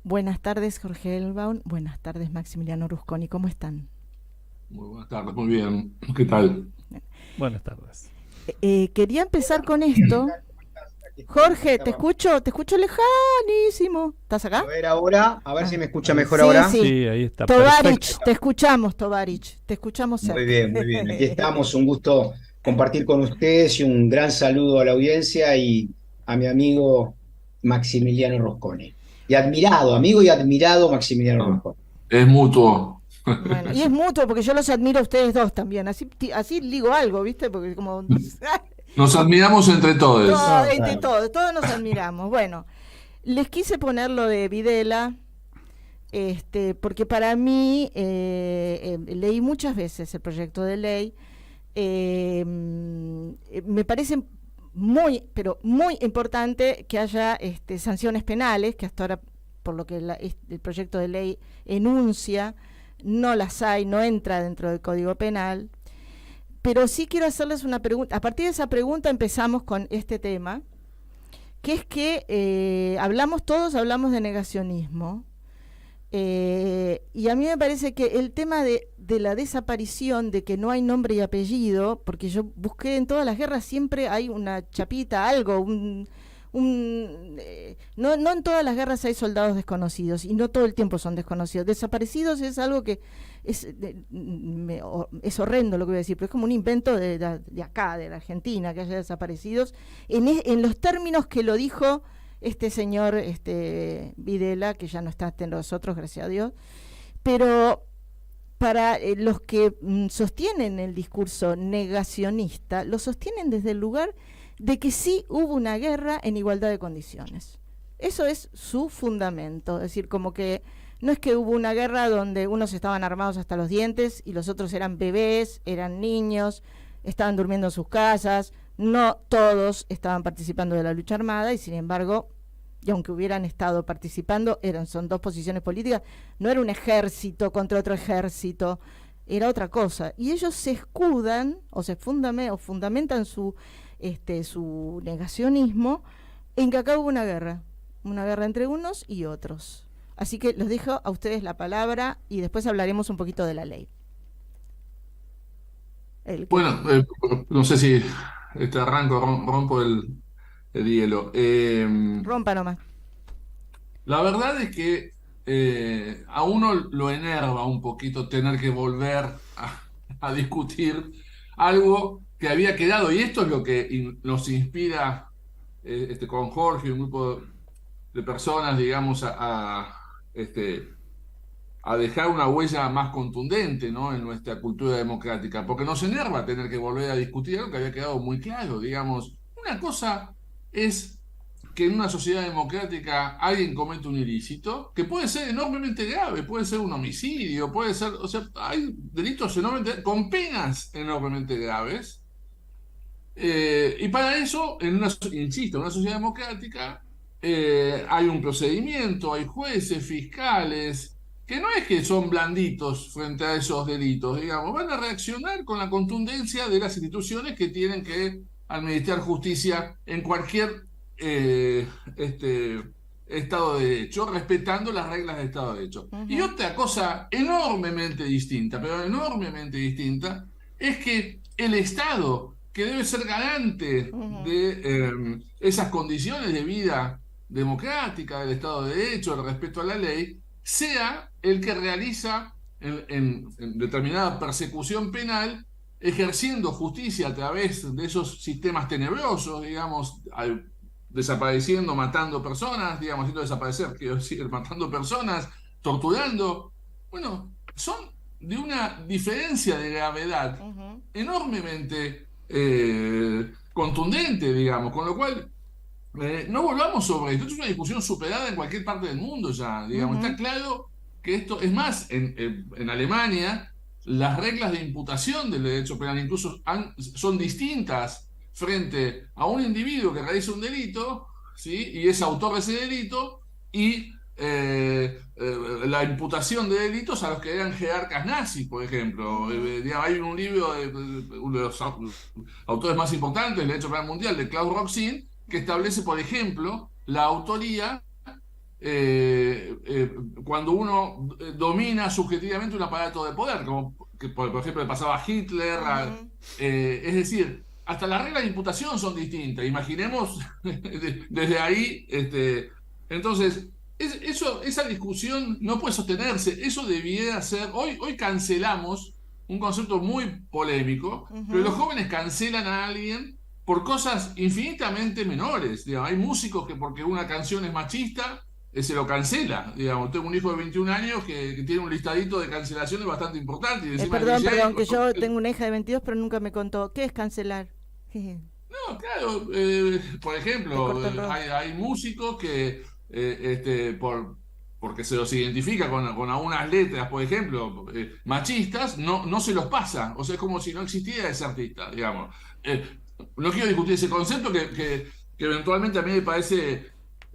Buenas tardes, Jorge Elbaum. Buenas tardes, Maximiliano Rusconi. ¿Cómo están? Muy buenas tardes, muy bien. ¿Qué tal? Buenas tardes. Quería empezar con esto. ¿Cómo estás? Aquí estoy, acá Jorge, estamos. te escucho lejanísimo. ¿Estás A acá? ver ahora, a ver si Ah, me escucha Ahí, mejor sí, ahora. sí. sí, ahí está Tovarich, perfecto. te escuchamos, Tovarich. Te escuchamos Muy cerca. bien, muy bien. Aquí estamos, un gusto compartir con ustedes y un gran saludo a la audiencia y a mi amigo Maximiliano Roscone. Y admirado, amigo y admirado Maximiliano Ah, Roscone. es mutuo. Bueno, y es mutuo porque yo los admiro a ustedes dos también. Así digo algo, ¿viste? Porque como Nos admiramos entre todos. todo, No, entre Claro. todos nos admiramos. Bueno, les quise poner lo de Videla. Porque para mí, leí muchas veces el proyecto de ley, me parece muy, pero muy importante que haya sanciones penales, que hasta ahora, por lo que el proyecto de ley enuncia, no las hay, no entra dentro del Código Penal. Pero sí quiero hacerles una pregunta. A partir de esa pregunta empezamos con este tema, que es que todos hablamos de negacionismo, y a mí me parece que el tema de la desaparición, de que no hay nombre y apellido, porque yo busqué en todas las guerras, siempre hay una chapita, algo, no en todas las guerras hay soldados desconocidos, y no todo el tiempo son desconocidos. Desaparecidos es algo que es horrendo lo que voy a decir, pero es como un invento de acá, de la Argentina, que haya desaparecidos, en los términos que lo dijo este señor Videla, que ya no está entre nosotros, gracias a Dios. Pero para los que sostienen el discurso negacionista, lo sostienen desde el lugar de que sí hubo una guerra en igualdad de condiciones. Eso es su fundamento. Es decir, como que no es que hubo una guerra donde unos estaban armados hasta los dientes y los otros eran bebés, eran niños, estaban durmiendo en sus casas. No todos estaban participando de la lucha armada y sin embargo, y aunque hubieran estado participando, son dos posiciones políticas, no era un ejército contra otro ejército, era otra cosa. Y ellos se escudan o fundamentan su negacionismo en que acá hubo una guerra entre unos y otros. Así que los dejo a ustedes la palabra y después hablaremos un poquito de la ley. El que Bueno, no sé si arranco, rompo el hielo. rompa nomás. La verdad es que a uno lo enerva un poquito tener que volver a discutir algo que había quedado, y esto es lo que nos inspira con Jorge y un grupo de personas, digamos, este, a dejar una huella más contundente, ¿no?, en nuestra cultura democrática, porque nos enerva tener que volver a discutir algo que había quedado muy claro, digamos. Una cosa es que en una sociedad democrática alguien comete un ilícito, que puede ser enormemente grave, puede ser un homicidio, puede ser, o sea, hay delitos enormemente, con penas enormemente graves, y para eso, insisto, en una sociedad democrática hay un procedimiento, hay jueces, fiscales, que no es que son blanditos frente a esos delitos, digamos, van a reaccionar con la contundencia de las instituciones que tienen que administrar justicia en cualquier eh, este, Estado de Derecho, respetando las reglas del Estado de Derecho. Uh Y -huh. otra cosa enormemente distinta, pero enormemente distinta, es que el Estado, que debe ser garante Uh -huh. de esas condiciones de vida democrática, del Estado de Derecho, el respeto a la ley, sea el que realiza en determinada persecución penal, ejerciendo justicia a través de esos sistemas tenebrosos, digamos, desapareciendo, matando personas, digamos, haciendo desaparecer, quiero decir, matando personas, torturando. Bueno, son de una diferencia de gravedad Uh -huh. enormemente contundente, digamos, con lo cual no volvamos sobre esto. Esto es una discusión superada en cualquier parte del mundo ya, Uh digamos. Está -huh. claro que esto, es más, en Alemania, las reglas de imputación del derecho penal incluso son distintas frente a un individuo que realiza un delito, ¿sí?, y es autor de ese delito, y la imputación de delitos a los que eran jerarcas nazis, por Uh ejemplo. -huh. Hay un libro de uno de los autores más importantes del derecho penal mundial, de Klaus Roxin, que establece, por ejemplo, la autoría cuando uno domina subjetivamente un aparato de poder, como que, por ejemplo, le pasaba a Hitler. Es decir, hasta las reglas de imputación son distintas. Imaginemos desde ahí. Entonces, esa discusión no puede sostenerse. Eso debiera ser. Hoy cancelamos un concepto muy polémico, pero los jóvenes cancelan a alguien por cosas infinitamente menores. Digamos, hay músicos que porque una canción es machista, se lo cancela. Digamos, tengo un hijo de 21 años que tiene un listadito de cancelaciones bastante importante. Y encima perdón, que yo tengo una hija de 22, pero nunca me contó. ¿Qué es cancelar? No, claro, por ejemplo, hay músicos que porque se los identifica con algunas letras, por ejemplo, machistas, no se los pasa. O sea, es como si no existiera ese artista, digamos. No quiero discutir ese concepto que eventualmente a mí me parece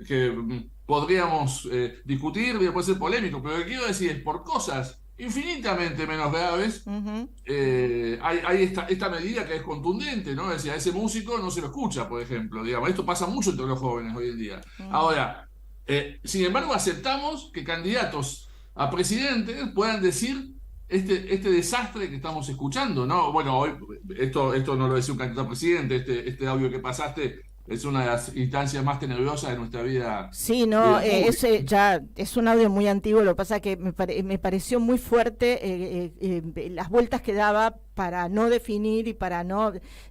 que podríamos discutir, puede ser polémico, pero lo que quiero decir es, por cosas infinitamente menos graves, hay esta medida que es contundente, ¿no? Es decir, a ese músico no se lo escucha, por ejemplo. Digamos, esto pasa mucho entre los jóvenes hoy en día. Ahora, sin embargo, aceptamos que candidatos a presidentes puedan decir este desastre que estamos escuchando, ¿no? Bueno, hoy esto no lo decía un candidato a presidente, este audio que pasaste es una de las instancias más tenebrosas de nuestra vida. Sí, no, ese ya es un audio muy antiguo. Lo que pasa es que me pareció muy fuerte las vueltas que daba para no definir y para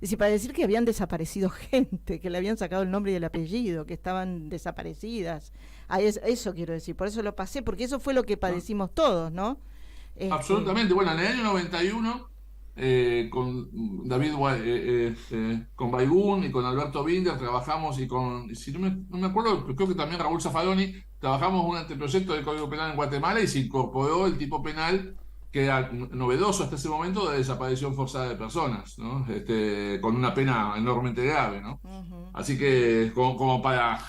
decir que habían desaparecido gente, que le habían sacado el nombre y el apellido, que estaban desaparecidas. Eso quiero decir, por eso lo pasé, porque eso fue lo que padecimos todos, ¿no? Absolutamente. Bueno, en el año 91, con David, con Baigún y con Alberto Binder trabajamos, y si no me acuerdo, creo que también Raúl Zaffaroni, trabajamos un anteproyecto del Código Penal en Guatemala y se incorporó el tipo penal que era novedoso hasta ese momento, de desaparición forzada de personas, ¿no? Con una pena enormemente grave, ¿no? Así que como para,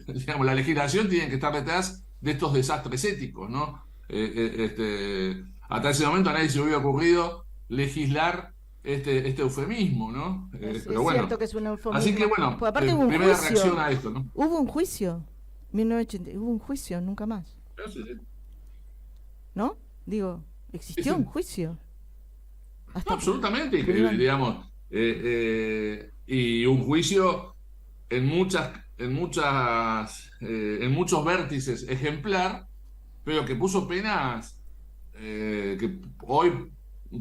digamos, la legislación tiene que estar detrás de estos desastres éticos, ¿no? Hasta ese momento a nadie se le hubiera ocurrido legislar este eufemismo, ¿no? Pero bueno, cierto que es un eufemismo. así que bueno, pues aparte hubo un primera juicio. Reacción a esto, ¿no? Hubo un juicio, 1980, hubo un juicio, nunca más. Sí. ¿No? Digo, existió un juicio. No, absolutamente, digamos, y un juicio en muchos vértices ejemplar, pero que puso penas que hoy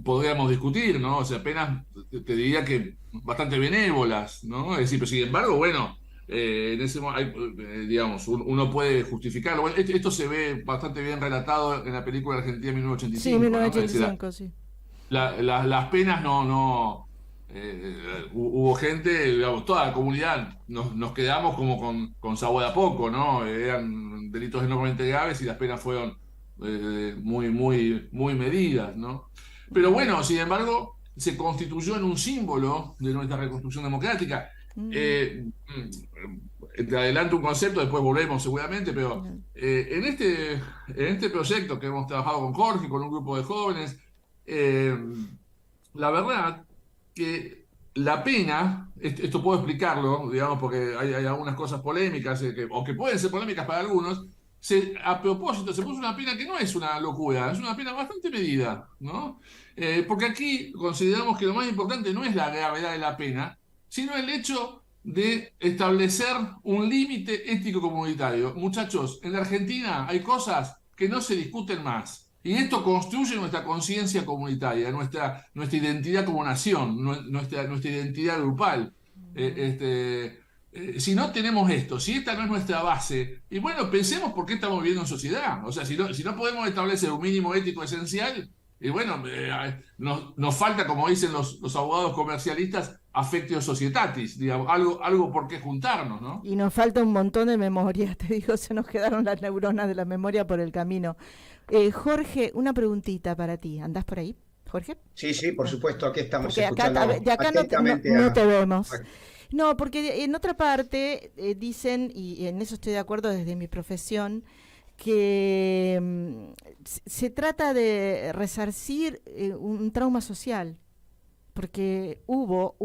podríamos discutir, ¿no? O sea, penas, te diría que bastante benévolas, ¿no? Es decir, pero sin embargo, bueno, en ese digamos, uno puede justificarlo. Bueno, esto se ve bastante bien relatado en la película Argentina 1985. Sí, 1985, ¿no? sí. Las penas hubo gente, digamos, toda la comunidad nos quedamos como con sabor a poco, ¿no? Eran delitos enormemente graves y las penas fueron muy medidas, ¿no? Pero bueno, sin embargo, se constituyó en un símbolo de nuestra reconstrucción democrática. Te adelanto un concepto, después volvemos seguramente, pero en este proyecto que hemos trabajado con Jorge, con un grupo de jóvenes, la verdad que la pena, esto puedo explicarlo, digamos, porque hay algunas cosas polémicas, o que pueden ser polémicas para algunos. A propósito, se puso una pena que no es una locura, es una pena bastante medida, ¿no? Porque aquí consideramos que lo más importante no es la gravedad de la pena, sino el hecho de establecer un límite ético comunitario. Muchachos, en la Argentina hay cosas que no se discuten más. Y esto construye nuestra conciencia comunitaria, nuestra identidad como nación, nuestra identidad grupal. Si no tenemos esto, si esta no es nuestra base, y bueno, pensemos por qué estamos viviendo en sociedad. O sea, si no podemos establecer un mínimo ético esencial, y bueno, nos falta, como dicen los abogados comercialistas, affectio societatis, digamos, algo por qué juntarnos, ¿no? Y nos falta un montón de memoria, te digo, se nos quedaron las neuronas de la memoria por el camino. Jorge, una preguntita para ti, ¿andás por ahí, Jorge? Sí, por supuesto, aquí estamos. Porque acá no te vemos. No, porque en otra parte dicen, y en eso estoy de acuerdo desde mi profesión, que se trata de resarcir un trauma social, porque hubo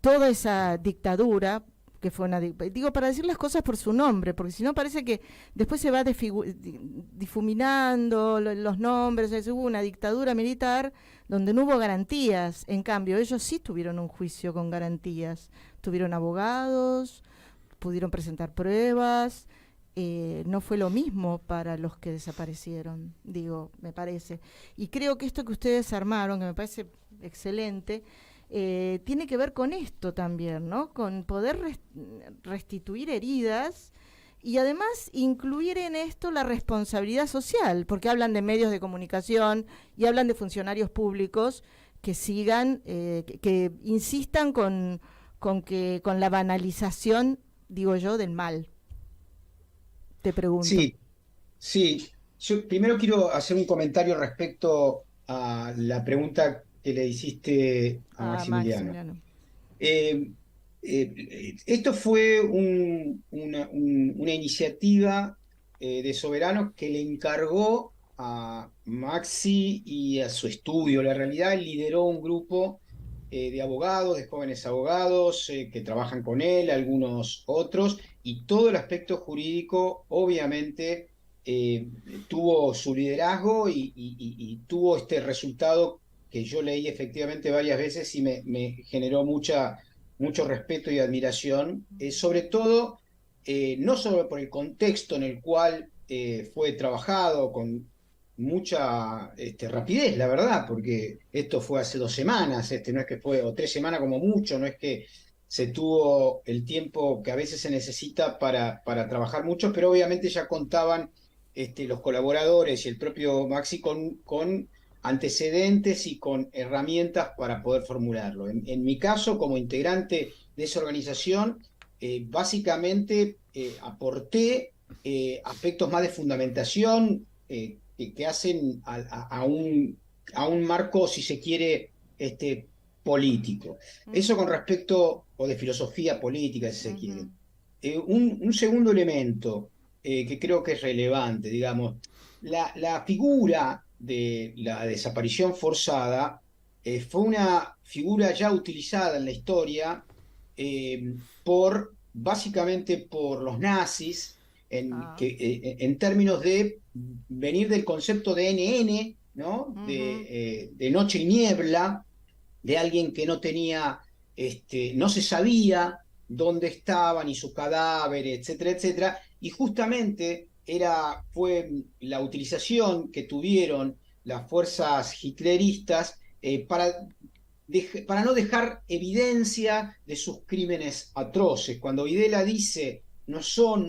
toda esa dictadura, que fue una... Digo, para decir las cosas por su nombre, porque si no parece que después se va difuminando los nombres. Hubo una dictadura militar donde no hubo garantías. En cambio, ellos sí tuvieron un juicio con garantías. Tuvieron abogados, pudieron presentar pruebas. No fue lo mismo para los que desaparecieron, digo, me parece. Y creo que esto que ustedes armaron, que me parece excelente, tiene que ver con esto también, ¿no? Con poder restituir heridas y además incluir en esto la responsabilidad social, porque hablan de medios de comunicación y hablan de funcionarios públicos que sigan, que insistan con la banalización, digo yo, del mal. Te pregunto. Sí, sí. Yo primero quiero hacer un comentario respecto a la pregunta que le hiciste a Maximiliano. Esto fue una iniciativa de Soberanos que le encargó a Maxi y a su estudio. La realidad, él lideró un grupo de abogados, de jóvenes abogados que trabajan con él, algunos otros, y todo el aspecto jurídico obviamente tuvo su liderazgo y tuvo este resultado que yo leí efectivamente varias veces y me generó mucho respeto y admiración, sobre todo, no solo por el contexto en el cual fue trabajado con mucha rapidez, la verdad, porque esto fue hace 2 semanas, no es que fue, o 3 semanas como mucho, no es que se tuvo el tiempo que a veces se necesita para trabajar mucho, pero obviamente ya contaban los colaboradores y el propio Maxi con antecedentes y con herramientas para poder formularlo. En mi caso, como integrante de esa organización, básicamente aporté aspectos más de fundamentación que hacen a un marco, si se quiere, político. Eso con respecto, o de filosofía política, si se quiere. Un segundo elemento que creo que es relevante, digamos, la figura de la desaparición forzada fue una figura ya utilizada en la historia básicamente por los nazis, en términos de venir del concepto de NN, ¿no? De noche y niebla, de alguien que no tenía, no se sabía dónde estaban y su cadáver, etcétera, etcétera, y justamente fue la utilización que tuvieron las fuerzas hitleristas para no dejar evidencia de sus crímenes atroces. Cuando Videla dice no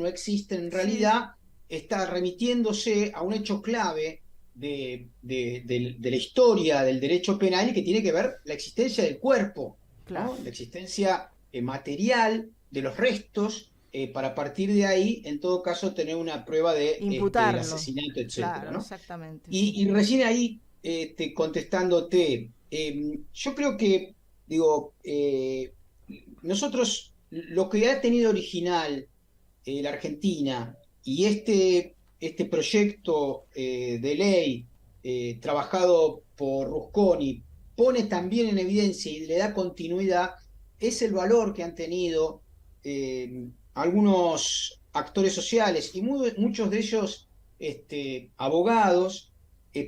existen en realidad, está remitiéndose a un hecho clave de la historia del derecho penal y que tiene que ver la existencia del cuerpo, ¿no? La existencia material de los restos, para partir de ahí, en todo caso, tener una prueba del asesinato, etc. Claro, ¿no? Exactamente. Y recién ahí, contestándote, yo creo que, digo, nosotros, lo que ha tenido original la Argentina y este proyecto de ley trabajado por Rusconi pone también en evidencia y le da continuidad, es el valor que han tenido algunos actores sociales y muchos de ellos abogados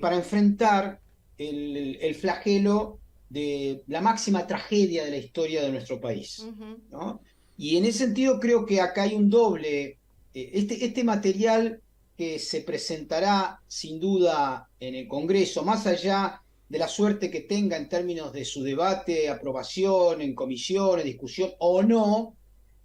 para enfrentar el flagelo de la máxima tragedia de la historia de nuestro país, ¿no? Y en ese sentido creo que acá hay un doble, este material que se presentará sin duda en el Congreso, más allá de la suerte que tenga en términos de su debate, aprobación, en comisiones, discusión o no,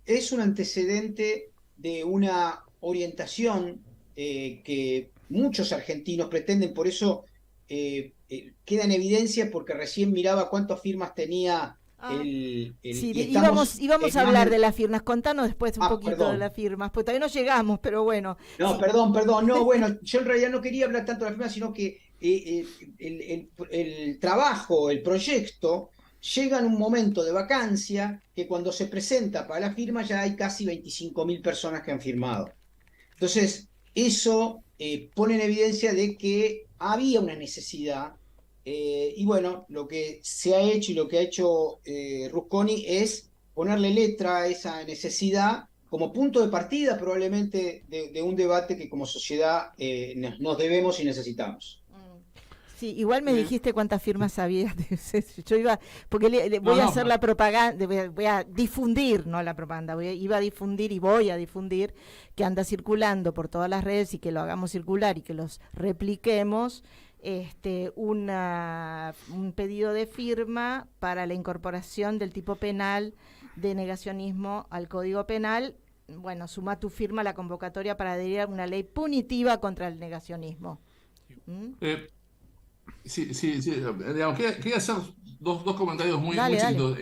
es un antecedente de una orientación que muchos argentinos pretenden, por eso queda en evidencia, porque recién miraba cuántas firmas tenía sí, íbamos a hablar de las firmas. Contanos después un poquito de las firmas, pues todavía no llegamos, pero bueno. No, sí. Perdón, no, bueno, yo en realidad no quería hablar tanto de las firmas, sino que el trabajo, el proyecto, llega en un momento de vacancia que cuando se presenta para la firma ya hay casi 25.000 personas que han firmado. Entonces, eso pone en evidencia de que había una necesidad. Y bueno, lo que se ha hecho y lo que ha hecho Rusconi es ponerle letra a esa necesidad como punto de partida probablemente de un debate que como sociedad nos debemos y necesitamos. Sí, igual me Eh, dijiste cuántas firmas había. Yo iba, porque no, voy a no, hacer la propaganda, voy a difundir, no la propaganda, iba a difundir y voy a difundir que anda circulando por todas las redes y que lo hagamos circular y que los repliquemos, un pedido de firma para la incorporación del tipo penal de negacionismo al Código Penal. Bueno, suma tu firma a la convocatoria para adherir a una ley punitiva contra el negacionismo. ¿Mm? eh, sí, sí, sí, digamos, quería hacer dos comentarios muy, muy Dale, dale. chiquitos.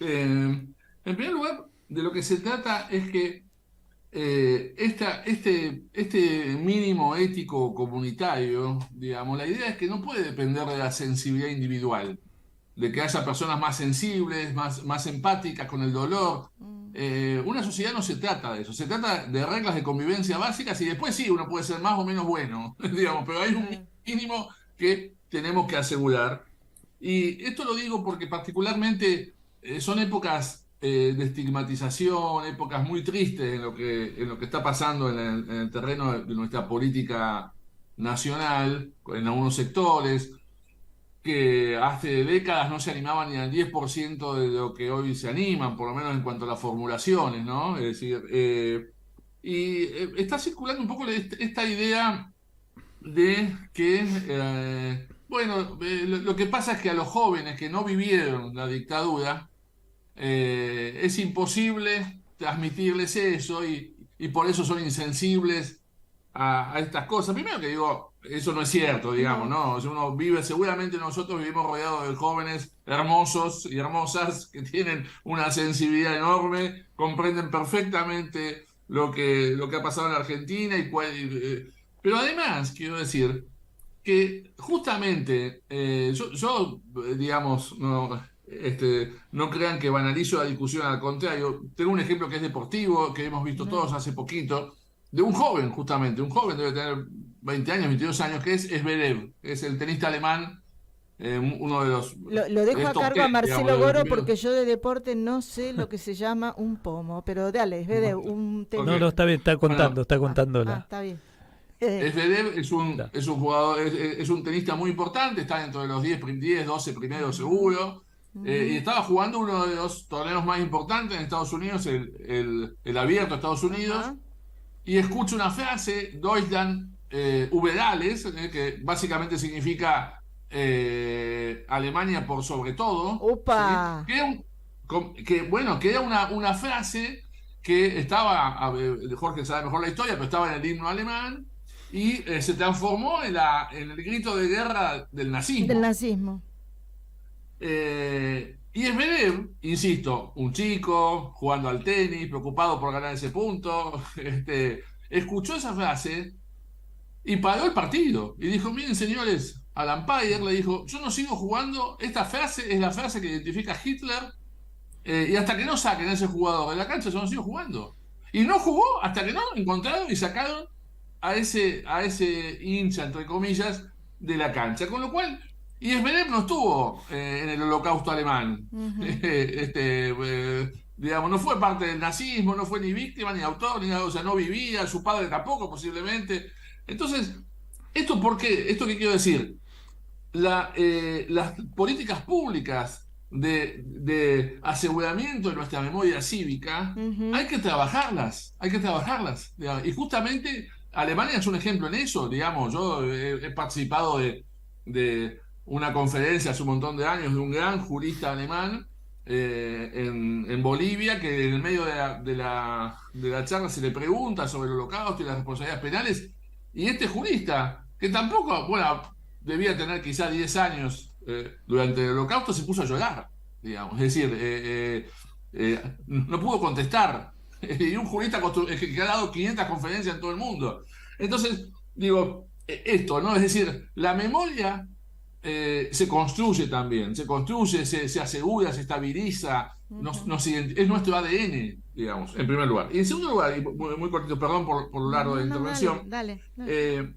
En primer lugar, de lo que se trata es que este mínimo ético comunitario, digamos, la idea es que no puede depender de la sensibilidad individual, de que haya personas más sensibles, más empáticas con el dolor. Una sociedad no se trata de eso, se trata de reglas de convivencia básicas y después sí, uno puede ser más o menos bueno, digamos, pero hay un mínimo que tenemos que asegurar. Y esto lo digo porque particularmente son épocas de estigmatización, épocas muy tristes en lo que está pasando en el terreno de nuestra política nacional, en algunos sectores que hace décadas no se animaban ni al 10% de lo que hoy se animan, por lo menos en cuanto a las formulaciones, ¿no? Es decir, está circulando un poco esta idea de que, bueno, lo que pasa es que a los jóvenes que no vivieron la dictadura, es imposible transmitirles eso y por eso son insensibles a estas cosas. Primero que digo, eso no es cierto, digamos, No. ¿no? O sea, uno vive, seguramente nosotros vivimos rodeados de jóvenes hermosos y hermosas que tienen una sensibilidad enorme, comprenden perfectamente lo que ha pasado en la Argentina pero además, quiero decir, que justamente digamos, no crean que banalizo la discusión, al contrario, tengo un ejemplo que es deportivo, que hemos visto No. todos hace poquito, de un joven, justamente, un joven debe tener 20 años, 22 años, que es Zverev, que es el tenista alemán, uno de los, Lo dejo es a top cargo a 10, digamos, Marcelo de los Goro primeros. porque yo de deporte no sé lo que se llama un pomo, pero dale, es de un Ok. tenis. No, está bien, Bueno, está contando Está bien. Zverev Da. es un jugador, es un tenista muy importante, está dentro de los 12 primeros seguro, y estaba jugando uno de los torneos más importantes en Estados Unidos, el Abierto de Estados Unidos, Ajá. y escucho una frase, Deutschland über alles, que básicamente significa Alemania por sobre todo, Opa. ¿sí? Bueno, que era una frase que estaba, Jorge sabe mejor la historia, pero estaba en el himno alemán y se transformó en el grito de guerra del Del nazismo. nazismo. Y Zverev, insisto, un chico jugando al tenis, preocupado por ganar ese punto, escuchó esa frase y paró el partido. Y dijo, miren señores, al umpire le dijo, yo no sigo jugando, esta frase es la frase que identifica a Hitler, y hasta que no saquen a ese jugador de la cancha, yo no sigo jugando. Y no jugó hasta que no encontraron y sacaron a ese hincha, entre comillas, de la cancha. Con lo cual, y Zverev no estuvo en el holocausto alemán. Digamos, no fue parte del nazismo, no fue ni víctima, ni autor, ni nada, o sea, no vivía, su padre tampoco posiblemente. Entonces, ¿esto por qué? ¿Esto qué quiero decir? Las políticas públicas de aseguramiento de nuestra memoria cívica, hay que trabajarlas, digamos. Y justamente Alemania es un ejemplo en eso, digamos. Yo he participado de una conferencia hace un montón de años de un gran jurista alemán en Bolivia, que en el medio de la charla se le pregunta sobre el holocausto y las responsabilidades penales, y este jurista, que tampoco, bueno, debía tener quizá 10 años durante el holocausto, se puso a llorar, digamos. Es decir, no pudo contestar. Y un jurista que ha dado 500 conferencias en todo el mundo. Entonces, digo, esto, ¿no? Es decir, la memoria se construye también, se construye, se asegura, se estabiliza, es nuestro ADN, digamos, en primer lugar. Y en segundo lugar, y muy cortito, perdón por lo largo de la No, dale, intervención, dale.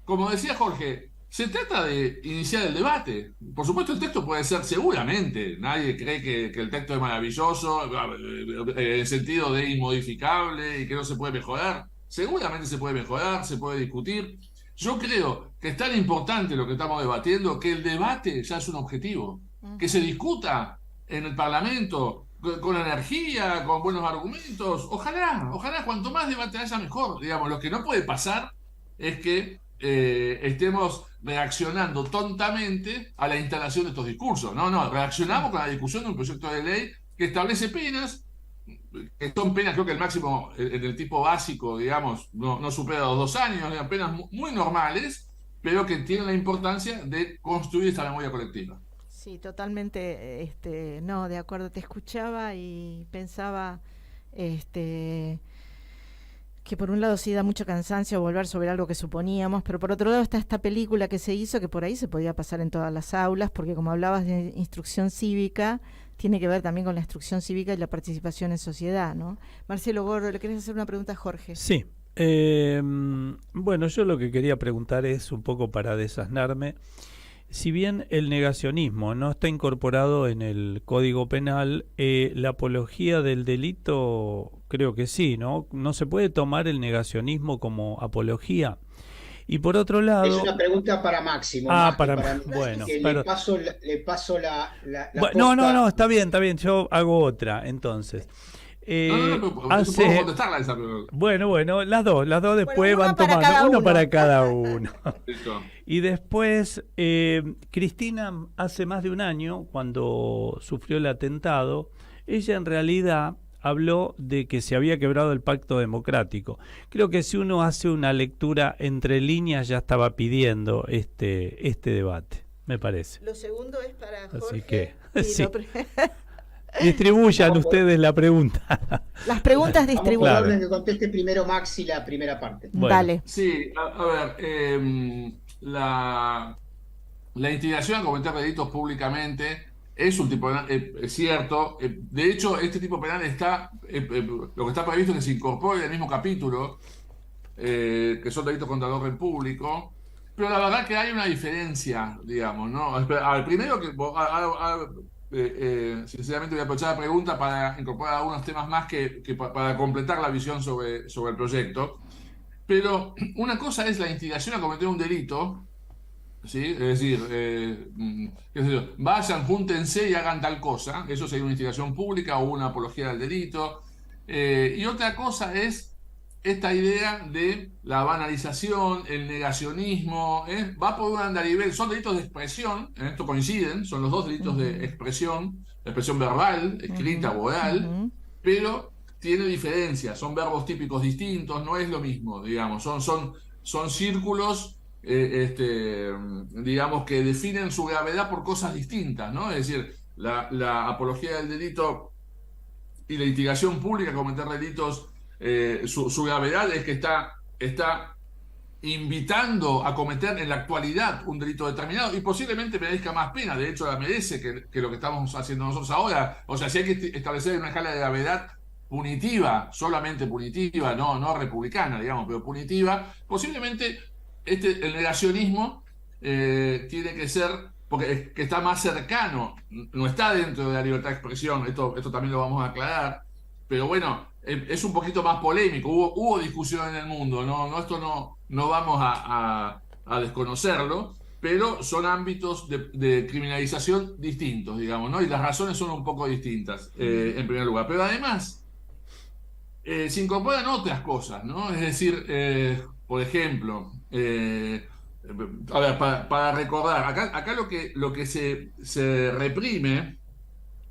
como decía Jorge, Se trata de iniciar el debate. Por supuesto, el texto puede ser, seguramente, nadie cree que el texto es maravilloso, en el sentido de inmodificable y que no se puede mejorar. Seguramente se puede mejorar, se puede discutir. Yo creo que es tan importante lo que estamos debatiendo que el debate ya es un objetivo. Que se discuta en el Parlamento con energía, con buenos argumentos. Ojalá, cuanto más debate haya, mejor. Digamos, lo que no puede pasar es que estemos reaccionando tontamente a la instalación de estos discursos. No, reaccionamos con la discusión de un proyecto de ley que establece penas, que son penas, creo que el máximo en el tipo básico, digamos, no supera los 2 años, eran penas muy normales, pero que tienen la importancia de construir esta memoria colectiva. Sí, totalmente, no, de acuerdo, te escuchaba y pensaba, que por un lado sí da mucho cansancio volver sobre algo que suponíamos, pero por otro lado está esta película que se hizo que por ahí se podía pasar en todas las aulas, porque como hablabas de instrucción cívica, tiene que ver también con la instrucción cívica y la participación en sociedad, ¿no? Marcelo Gorro, ¿le querés hacer una pregunta a Jorge? Sí. Bueno, yo lo que quería preguntar es un poco para desasnarme. Si bien el negacionismo no está incorporado en el Código Penal, la apología del delito creo que sí, ¿no? ¿No se puede tomar el negacionismo como apología? Y por otro lado... Es una pregunta para Máximo. Más para mí. bueno. Le paso la no, está bien, yo hago otra, entonces. Puedo contestarla esa pregunta. Bueno, las dos después van tomando, uno para cada uno. Y después, Cristina, hace más de un año, cuando sufrió el atentado, ella en realidad habló de que se había quebrado el pacto democrático. Creo que si uno hace una lectura entre líneas ya estaba pidiendo este debate, me parece. Lo segundo es para Jorge. Así que, sí. Distribuyan ustedes la pregunta. Las preguntas distribuyan. Vamos a que conteste primero Maxi la primera parte. Bueno. Dale. Sí, a ver, la instigación a cometer delitos públicamente es un tipo penal, es cierto. De hecho, este tipo penal está, lo que está previsto es que se incorpore en el mismo capítulo, que son delitos contra el orden público. Pero la verdad que hay una diferencia, digamos, ¿no? A ver, primero que sinceramente voy a aprovechar la pregunta para incorporar algunos temas más que para completar la visión sobre el proyecto. Pero una cosa es la instigación a cometer un delito, ¿sí? Es decir, qué sé yo, vayan, júntense y hagan tal cosa. Eso sería una instigación pública o una apología del delito. Y otra cosa es esta idea de la banalización, el negacionismo, va por un andarivel. Son delitos de expresión, en esto coinciden, son los dos delitos de expresión verbal, escrita o oral, pero tiene diferencias, son verbos típicos distintos, no es lo mismo, digamos, son círculos, digamos, que definen su gravedad por cosas distintas, ¿no? Es decir, la apología del delito y la instigación pública a cometer delitos, su gravedad es que está invitando a cometer en la actualidad un delito determinado y posiblemente merezca más pena. De hecho, la merece que lo que estamos haciendo nosotros ahora. O sea, si hay que establecer una escala de gravedad punitiva, solamente punitiva, no republicana, digamos, pero punitiva, posiblemente el negacionismo tiene que ser, porque que está más cercano, no está dentro de la libertad de expresión, esto también lo vamos a aclarar, pero bueno, es un poquito más polémico, hubo discusión en el mundo, esto no vamos a desconocerlo, pero son ámbitos de criminalización distintos, digamos, ¿no? Y las razones son un poco distintas, en primer lugar. Pero además, se incorporan otras cosas, ¿no? Es decir, por ejemplo, a ver, para recordar, acá lo que se reprime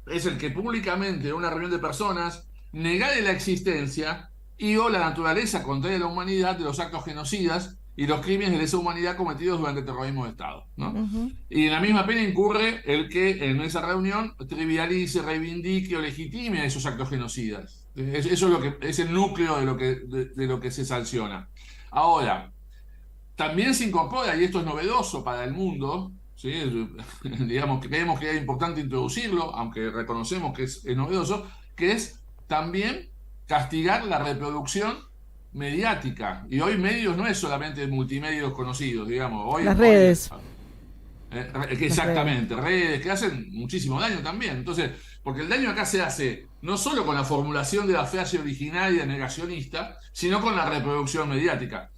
es el que públicamente en una reunión de personas negare la existencia y o la naturaleza contraria a la humanidad de los actos genocidas y los crímenes de lesa humanidad cometidos durante el terrorismo de Estado, ¿no? Y en la misma pena incurre el que en esa reunión trivialice, reivindique o legitime esos actos genocidas. Eso es el núcleo de lo que se sanciona. Ahora, también se incorpora, y esto es novedoso para el mundo, ¿sí? Digamos, creemos que es importante introducirlo, aunque reconocemos que es novedoso, que es también castigar la reproducción mediática. Y hoy medios no es solamente multimedios conocidos, digamos. Hoy, las redes. Exactamente, redes que hacen muchísimo daño también. Entonces, porque el daño acá se hace no solo con la formulación de la frase originaria negacionista, sino con la reproducción mediática.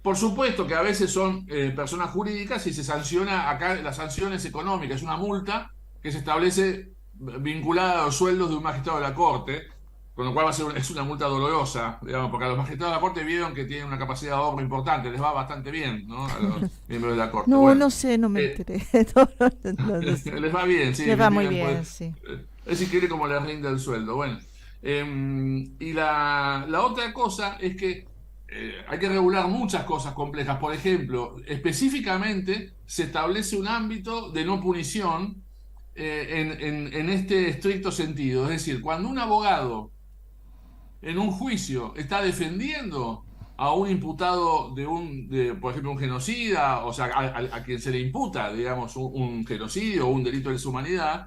Por supuesto que a veces son personas jurídicas y se sanciona, acá la sanción es económica, es una multa que se establece vinculada a los sueldos de un magistrado de la Corte, con lo cual es una multa dolorosa, digamos, porque a los magistrados de la Corte vieron que tienen una capacidad de ahorro importante, les va bastante bien, ¿no? A los miembros de la Corte. No, bueno, no sé, no me enteré. No sé. Les va bien, sí. Les va muy bien, pues, sí. es si quiere como les rinde el sueldo. Bueno, y la otra cosa es que hay que regular muchas cosas complejas. Por ejemplo, específicamente se establece un ámbito de no punición en este estricto sentido. Es decir, cuando un abogado en un juicio está defendiendo a un imputado por ejemplo, un genocida, o sea, a quien se le imputa, digamos, un genocidio o un delito de lesa humanidad,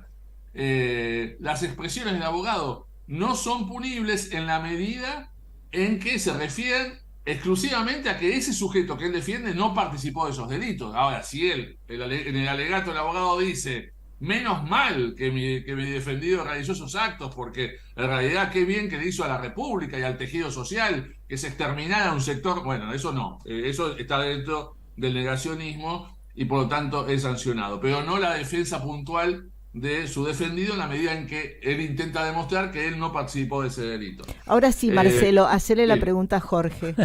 las expresiones del abogado no son punibles en la medida en que se refieren exclusivamente a que ese sujeto que él defiende no participó de esos delitos. Ahora, si en el alegato el abogado dice: menos mal que mi defendido realizó esos actos, porque en realidad qué bien que le hizo a la República y al tejido social que se exterminara un sector. Bueno, eso no, eso está dentro del negacionismo y por lo tanto es sancionado, pero no la defensa puntual de su defendido en la medida en que él intenta demostrar que él no participó de ese delito. Ahora sí, Marcelo, hacerle la sí. pregunta a Jorge.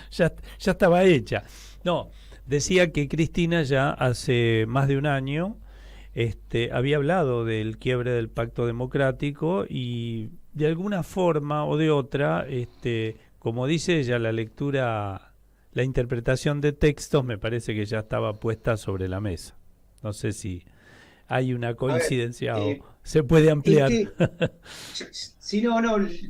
ya estaba hecha. No, decía que Cristina ya hace más de un año había hablado del quiebre del pacto democrático y de alguna forma o de otra, como dice ella, la interpretación de textos me parece que ya estaba puesta sobre la mesa. No sé si hay una coincidencia o se puede ampliar. Sí, no,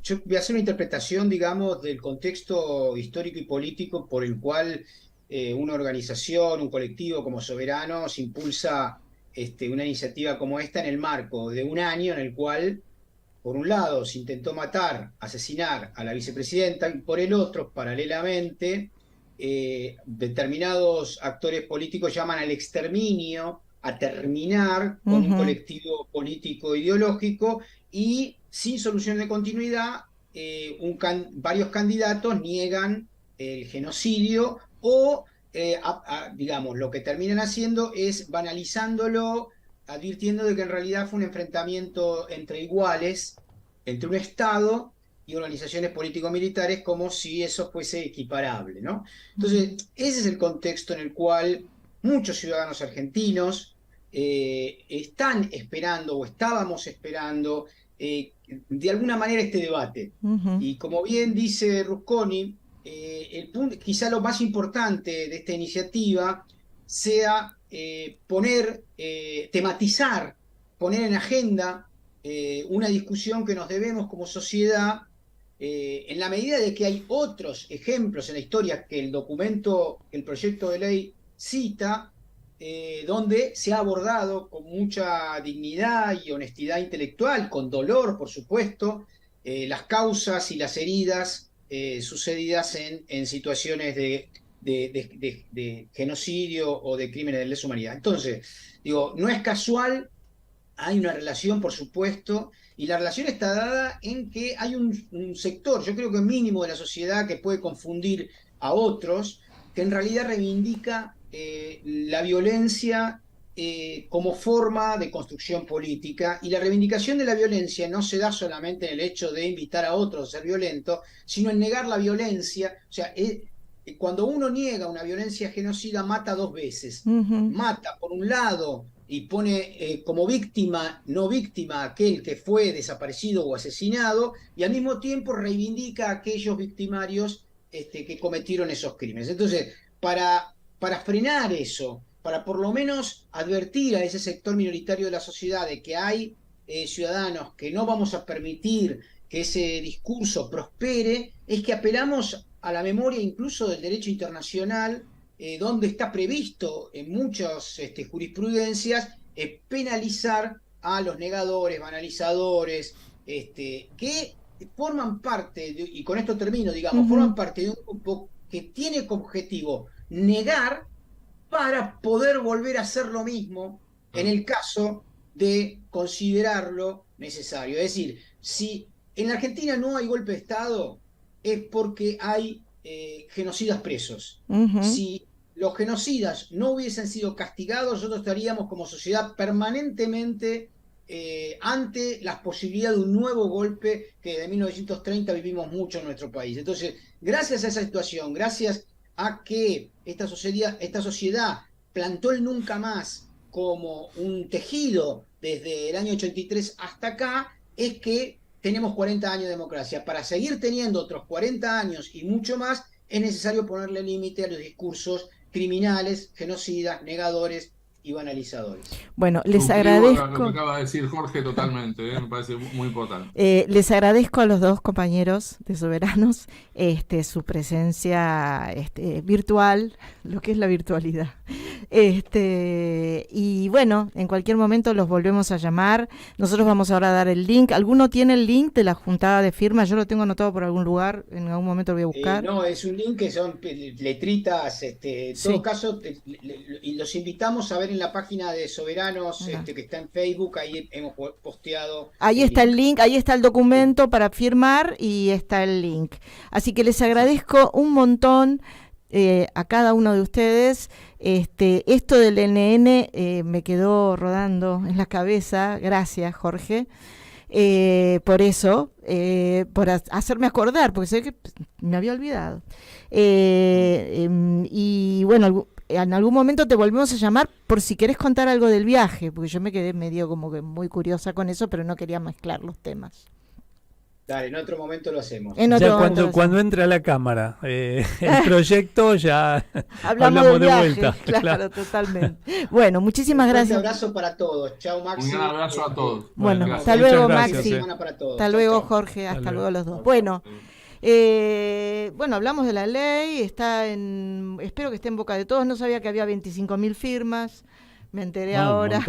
yo voy a hacer una interpretación, digamos, del contexto histórico y político por el cual una organización, un colectivo como Soberanos impulsa una iniciativa como esta en el marco de un año en el cual, por un lado, se intentó asesinar a la vicepresidenta, y por el otro, paralelamente, determinados actores políticos llaman al exterminio, a terminar con un colectivo político ideológico, y sin solución de continuidad, varios candidatos niegan el genocidio o digamos, lo que terminan haciendo es banalizándolo, advirtiendo de que en realidad fue un enfrentamiento entre iguales, entre un Estado y organizaciones político-militares, como si eso fuese equiparable, ¿no? Entonces, ese es el contexto en el cual muchos ciudadanos argentinos están esperando o estábamos esperando de alguna manera este debate. Y como bien dice Rusconi, el punto, quizá lo más importante de esta iniciativa sea tematizar, poner en agenda una discusión que nos debemos como sociedad, en la medida de que hay otros ejemplos en la historia que el proyecto de ley cita, donde se ha abordado con mucha dignidad y honestidad intelectual, con dolor, por supuesto, las causas y las heridas sucedidas en situaciones de genocidio o de crímenes de lesa humanidad. Entonces, digo, no es casual, hay una relación, por supuesto, y la relación está dada en que hay un sector, yo creo que mínimo de la sociedad, que puede confundir a otros, que en realidad reivindica la violencia como forma de construcción política, y la reivindicación de la violencia no se da solamente en el hecho de invitar a otros a ser violentos, sino en negar la violencia. O sea, cuando uno niega una violencia genocida, mata dos veces. Mata, por un lado, y pone como no víctima a aquel que fue desaparecido o asesinado, y al mismo tiempo reivindica a aquellos victimarios que cometieron esos crímenes. Entonces, para frenar eso, para por lo menos advertir a ese sector minoritario de la sociedad de que hay ciudadanos que no vamos a permitir que ese discurso prospere, es que apelamos a la memoria incluso del derecho internacional, donde está previsto en muchas jurisprudencias penalizar a los negadores, banalizadores, que forman parte, y con esto termino, digamos, forman parte de un grupo que tiene como objetivo negar para poder volver a hacer lo mismo en el caso de considerarlo necesario. Es decir, si en la Argentina no hay golpe de Estado, es porque hay genocidas presos. Si los genocidas no hubiesen sido castigados, nosotros estaríamos como sociedad permanentemente ante la posibilidad de un nuevo golpe que desde 1930 vivimos mucho en nuestro país. Entonces, gracias a esa situación, gracias a que esta sociedad plantó el nunca más como un tejido desde el año 83 hasta acá, es que tenemos 40 años de democracia. Para seguir teniendo otros 40 años y mucho más, es necesario ponerle límite a los discursos criminales, genocidas, negadores y banalizadores. Bueno, les agradezco. Lo que acaba de decir Jorge totalmente, me parece muy importante. Les agradezco a los dos compañeros de Soberanos su presencia virtual, lo que es la virtualidad. Y bueno, en cualquier momento los volvemos a llamar. Nosotros vamos ahora a dar el link. ¿Alguno tiene el link de la juntada de firmas? Yo lo tengo anotado por algún lugar, en algún momento lo voy a buscar. No, es un link que son letritas, en todo caso, y los invitamos a ver en la página de Soberanos, que está en Facebook, ahí hemos posteado. Ahí está el link, ahí está el documento para firmar y está el link. Así que les agradezco un montón a cada uno de ustedes. Esto del NN me quedó rodando en la cabeza. Gracias, Jorge. Por eso, por hacerme acordar, porque sé que me había olvidado. Y bueno, en algún momento te volvemos a llamar por si querés contar algo del viaje, porque yo me quedé medio como que muy curiosa con eso, pero no quería mezclar los temas. Dale, en otro momento lo hacemos. Cuando entra la cámara, el proyecto ya hablamos de vuelta. Claro, totalmente. Bueno, muchísimas gracias. Un abrazo para todos. Chao, Maxi. Un abrazo a todos. Bueno, gracias. Hasta luego, Maxi. Hasta luego, Jorge. Hasta luego los dos. Bueno. Bueno, hablamos de la ley, espero que esté en boca de todos, no sabía que había 25.000 firmas, me enteré ahora.